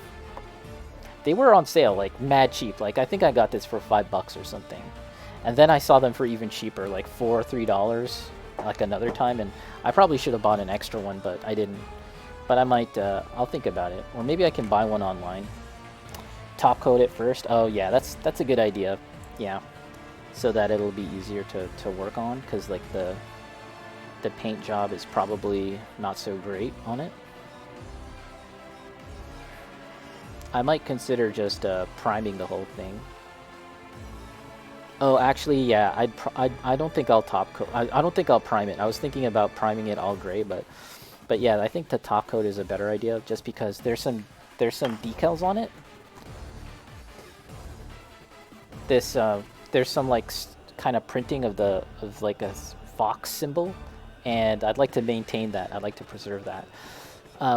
They were on sale, like mad cheap. Like I think I got this for $5 or something. And then I saw them for even cheaper, like $4 or $3, like another time. And I probably should have bought an extra one, but I didn't. But I might, I'll think about it. Or maybe I can buy one online. Top coat it first. Oh yeah, that's a good idea. Yeah. So that it'll be easier to work on, because like the paint job is probably not so great on it. I might consider just priming the whole thing. Oh, actually, yeah, I don't think I'll top coat. I don't think I'll prime it. I was thinking about priming it all gray, but yeah, I think the top coat is a better idea, just because there's some decals on it. This there's some like kind of printing of like a fox symbol, and I'd like to maintain that. I'd like to preserve that.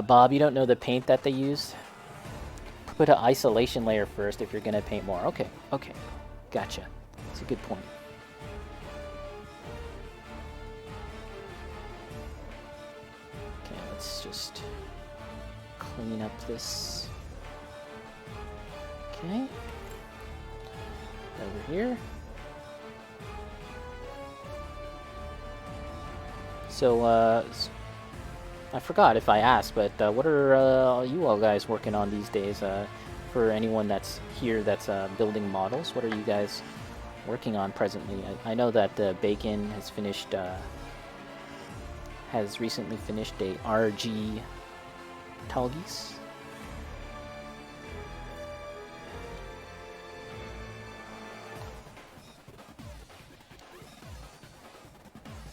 Bob, you don't know the paint that they use? Put an isolation layer first if you're gonna paint more. Okay, okay, gotcha. That's a good point. Okay, let's just clean up this. Okay. Over here. So, I forgot if I asked, but what are you all guys working on these days? For anyone that's here that's building models, what are you guys working on presently? I know that Bacon has finished, has recently finished a RG Talgis.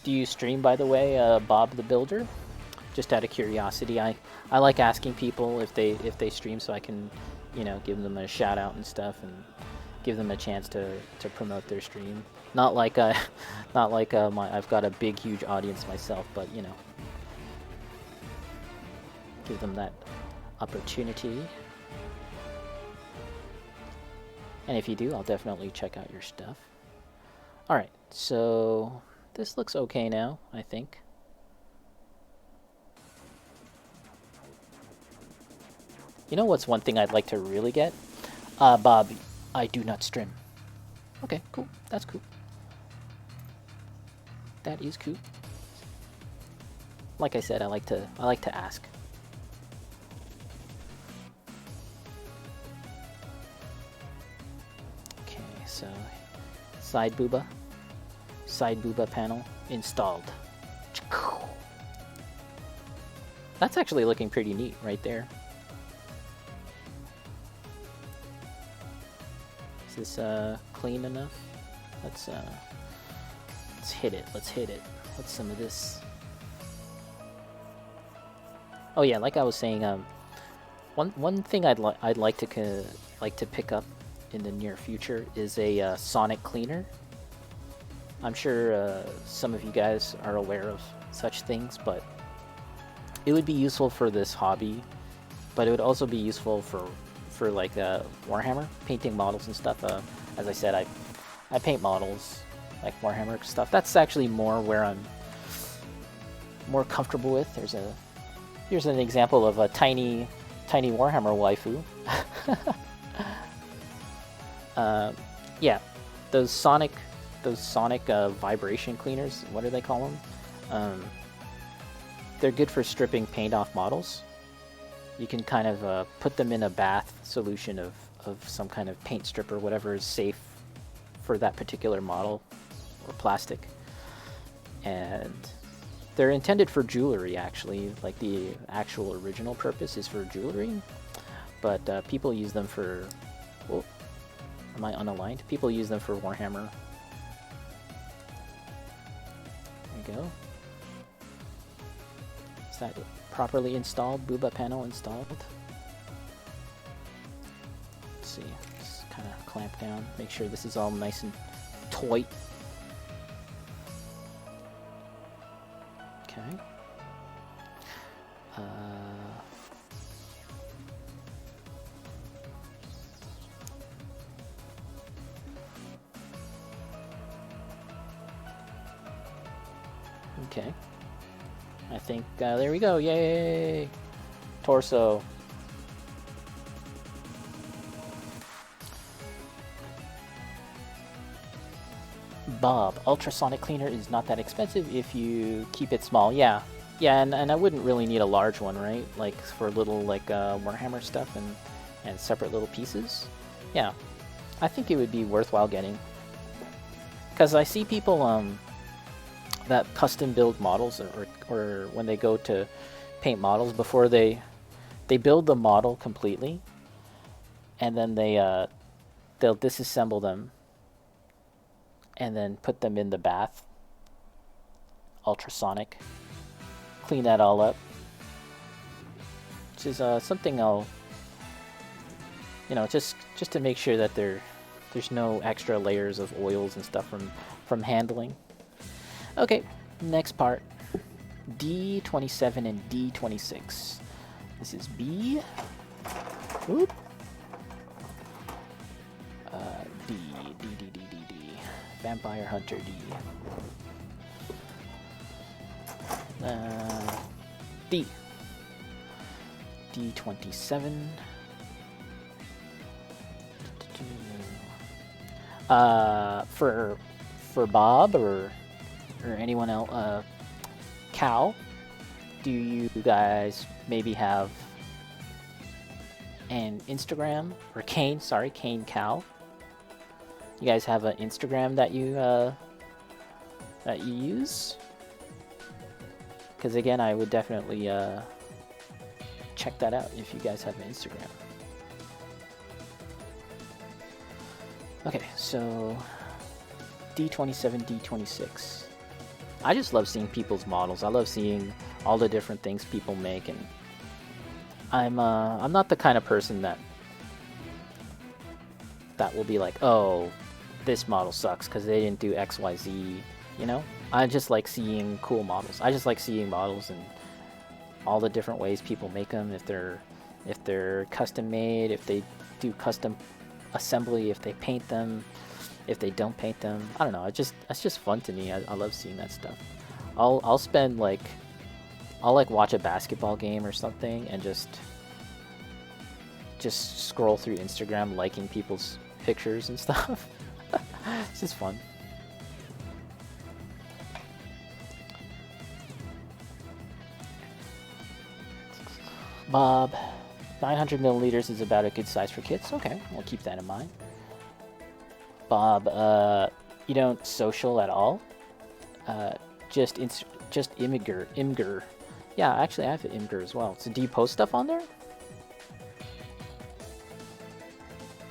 Do you stream, by the way, Bob the Builder? Just out of curiosity, I like asking people if they stream, so I can, you know, give them a shout out and stuff, and give them a chance to promote their stream. Not like not like I've got a big huge audience myself, but you know, give them that opportunity. And if you do, I'll definitely check out your stuff. All right, so this looks okay now, I think. You know what's one thing I'd like to really get? Bob, I do not stream. Okay, cool. That's cool. That is cool. Like I said, I like to ask. Okay, so side booba panel installed. That's actually looking pretty neat right there. Is this clean enough? Let's hit it. Let's hit it. What's some of this? Oh yeah, like I was saying, one thing I'd like to pick up in the near future is a sonic cleaner. I'm sure some of you guys are aware of such things, but it would be useful for this hobby, but it would also be useful for like Warhammer, painting models and stuff. As I said, I paint models, like Warhammer stuff. That's actually more where I'm more comfortable with. Here's an example of a tiny Warhammer waifu. Yeah, those sonic vibration cleaners. What do they call them? They're good for stripping paint off models. You can kind of put them in a bath solution of some kind of paint strip or whatever is safe for that particular model or plastic. And they're intended for jewelry, actually. Like the actual original purpose is for jewelry, but people use them for... Oh, am I unaligned? People use them for Warhammer. There you go. Is that properly installed? Booba panel installed. Let's see. Just kind of clamp down. Make sure this is all nice and tight. Okay. Okay. I think, there we go, yay! Torso. Bob, ultrasonic cleaner is not that expensive if you keep it small. Yeah, and I wouldn't really need a large one, right? Like for little Warhammer stuff and separate little pieces. Yeah, I think it would be worthwhile getting. Because I see people that custom build models, or when they go to paint models, before they build the model completely, and then they'll disassemble them and then put them in the bath, ultrasonic, clean that all up, which is something I'll, just to make sure that there's no extra layers of oils and stuff from handling. Okay, next part, D27 and D26. This is B. Oop. D. Vampire Hunter D. D. D27. For Bob or anyone else, Cal, do you guys maybe have an Instagram, or Kane Cal? You guys have an Instagram that you use? Because again, I would definitely check that out if you guys have an Instagram. Okay, so D27, D26. I just love seeing people's models. I love seeing all the different things people make, and I'm not the kind of person that will be like, oh, this model sucks because they didn't do XYZ, you know? I just like seeing cool models. I just like seeing models and all the different ways people make them. If they're custom made, if they do custom assembly, if they paint them, if they don't paint them. I don't know. That's just fun to me. I love seeing that stuff. I'll spend like, I'll like watch a basketball game or something and just scroll through Instagram liking people's pictures and stuff. It's just fun. Bob, 900 milliliters is about a good size for kids. Okay, we'll keep that in mind. Bob, you don't social at all? Just Imgur. Yeah, actually I have an Imgur as well. So do you post stuff on there?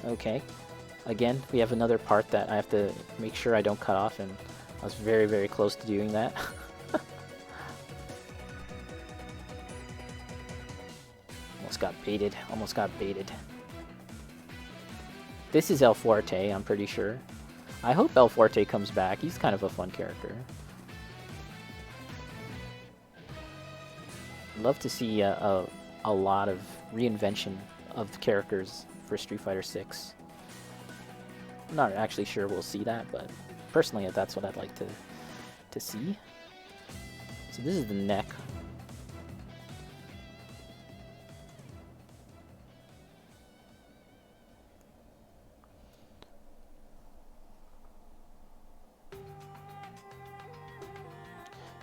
Okay. Again, we have another part that I have to make sure I don't cut off, and I was very, very close to doing that. Almost got baited. This is El Fuerte, I'm pretty sure. I hope El Fuerte comes back. He's kind of a fun character. I'd love to see a lot of reinvention of characters for Street Fighter 6. I'm not actually sure we'll see that, but personally that's what I'd like to see. So this is the neck.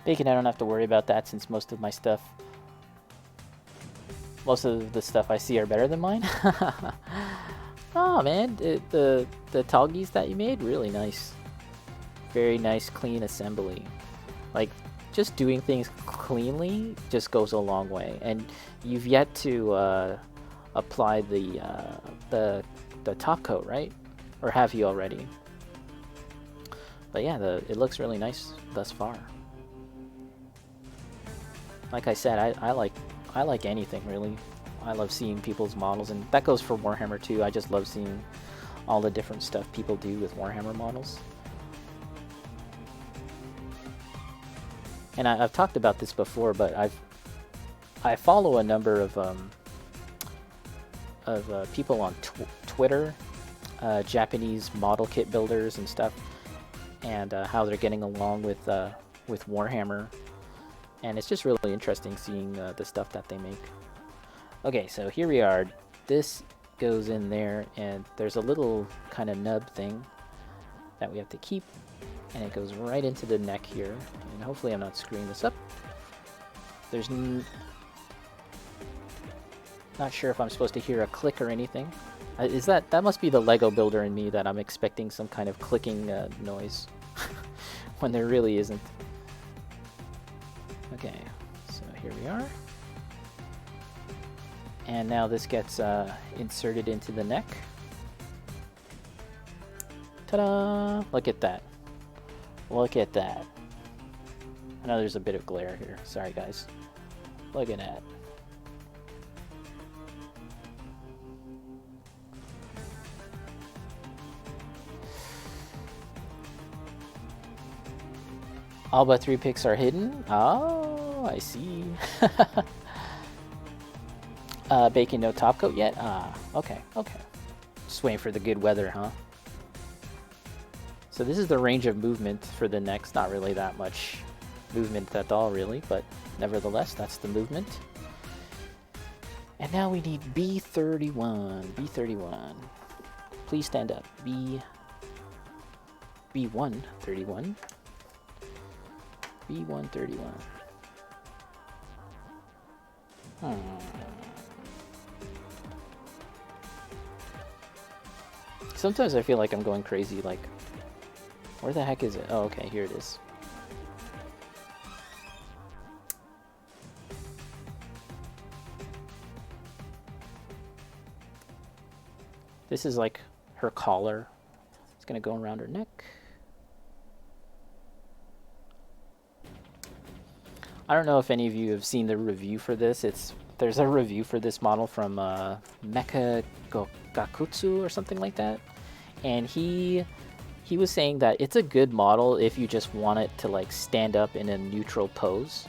Bacon, I don't have to worry about that since most of the stuff I see are better than mine. Oh man, the Talgies that you made, really nice. Very nice, clean assembly. Like, just doing things cleanly just goes a long way. And you've yet to apply the top coat, right? Or have you already? But yeah, it looks really nice thus far. Like I said, I like anything really. I love seeing people's models, and that goes for Warhammer too. I just love seeing all the different stuff people do with Warhammer models. And I've talked about this before, but I follow a number of people on Twitter, Japanese model kit builders and stuff, and how they're getting along with Warhammer. And it's just really interesting seeing the stuff that they make. Okay, so here we are. This goes in there, and there's a little kind of nub thing that we have to keep, and it goes right into the neck here. And hopefully I'm not screwing this up. There's not sure if I'm supposed to hear a click or anything. Is that must be the Lego builder in me that I'm expecting some kind of clicking noise when there really isn't. Okay, so here we are. And now this gets inserted into the neck. Ta-da! Look at that. Look at that. I know there's a bit of glare here. Sorry, guys. Look at that. All but 3 picks are hidden. Oh, I see. Bacon, no top coat yet? Ah, okay, okay. Just waiting for the good weather, huh? So this is the range of movement for the next. Not really that much movement at all, really, but nevertheless, that's the movement. And now we need B31. B31. Please stand up. B131. B131. Sometimes I feel like I'm going crazy, like, where the heck is it? Oh, okay, here it is. This is like her collar. It's gonna go around her neck. I don't know if any of you have seen the review for this. There's a review for this model from Gakutsu or something like that, and he was saying that it's a good model if you just want it to like stand up in a neutral pose.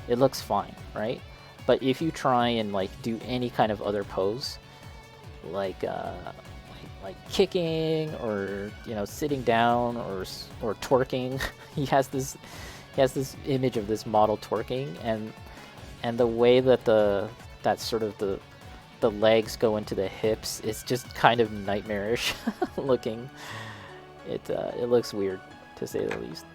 It looks fine, right? But if you try and like do any kind of other pose, like kicking or sitting down or twerking, he has this image of this model twerking, and the way that the legs go into the hips is just kind of nightmarish looking. It looks weird, to say the least.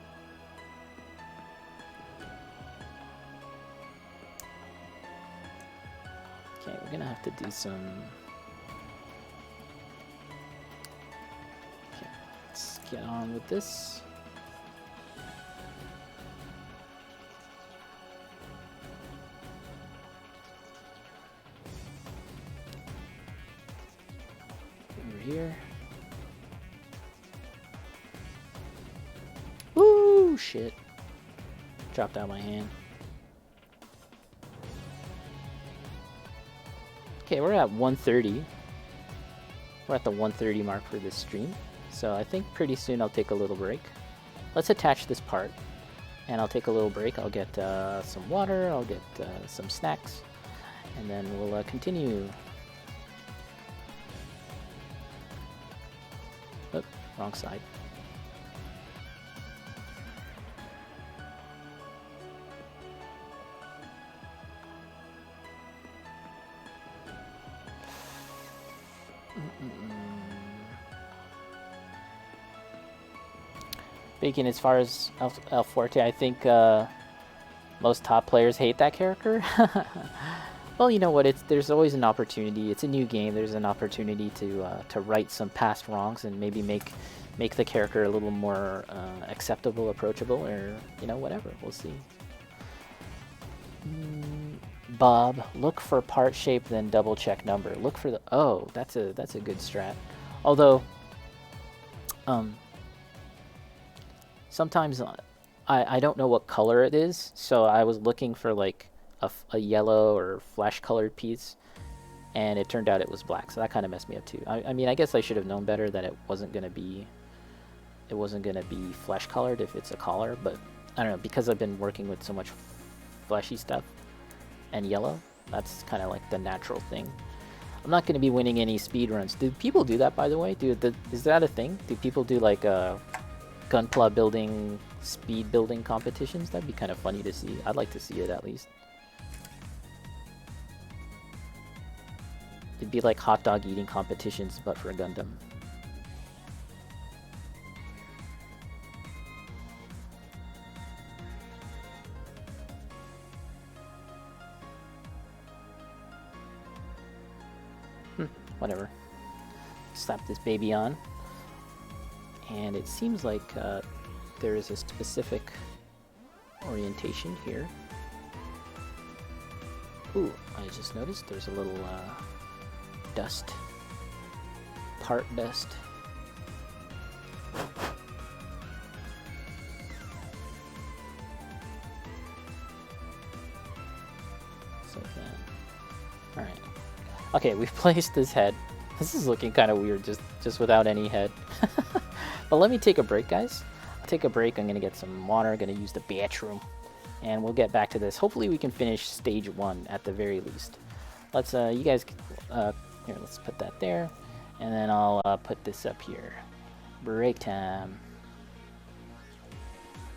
Okay, we're gonna have to do some. Okay, let's get on with this. Here. Woo! Shit. Dropped out my hand. Okay, we're at 1:30. We're at the 1:30 mark for this stream. So I think pretty soon I'll take a little break. Let's attach this part. And I'll take a little break. I'll get some water. I'll get some snacks. And then we'll continue. Oh, wrong side. Bacon, as far as El Forte, I think most top players hate that character. Well, you know what? There's always an opportunity. It's a new game. There's an opportunity to right some past wrongs and maybe make the character a little more acceptable, approachable, or whatever. We'll see. Bob, look for part shape, then double check number. Look for the that's a good strat. Although, sometimes I don't know what color it is, so I was looking for like a yellow or flesh colored piece, and it turned out it was black, so that kind of messed me up too. I mean, I guess I should have known better that it wasn't gonna be flesh colored if it's a collar, but I don't know, because I've been working with so much fleshy stuff and yellow, that's kind of like the natural thing. I'm not going to be winning any speed runs. Do people do that, by the way? Is that a thing? Do people do like gunpla building, speed building competitions? That'd be kind of funny to see. I'd like to see it at least. It'd be like hot dog eating competitions, but for a Gundam. Whatever. Slap this baby on. And it seems like there is a specific orientation here. Ooh, I just noticed there's a little dust, part dust. So then, all right. Okay, we've placed this head. This is looking kind of weird, just without any head. But let me take a break, guys. I'll take a break. I'm gonna get some water. Gonna use the bathroom, and we'll get back to this. Hopefully, we can finish stage 1 at the very least. Let's you guys here. Let's put that there, and then I'll put this up here. Break time.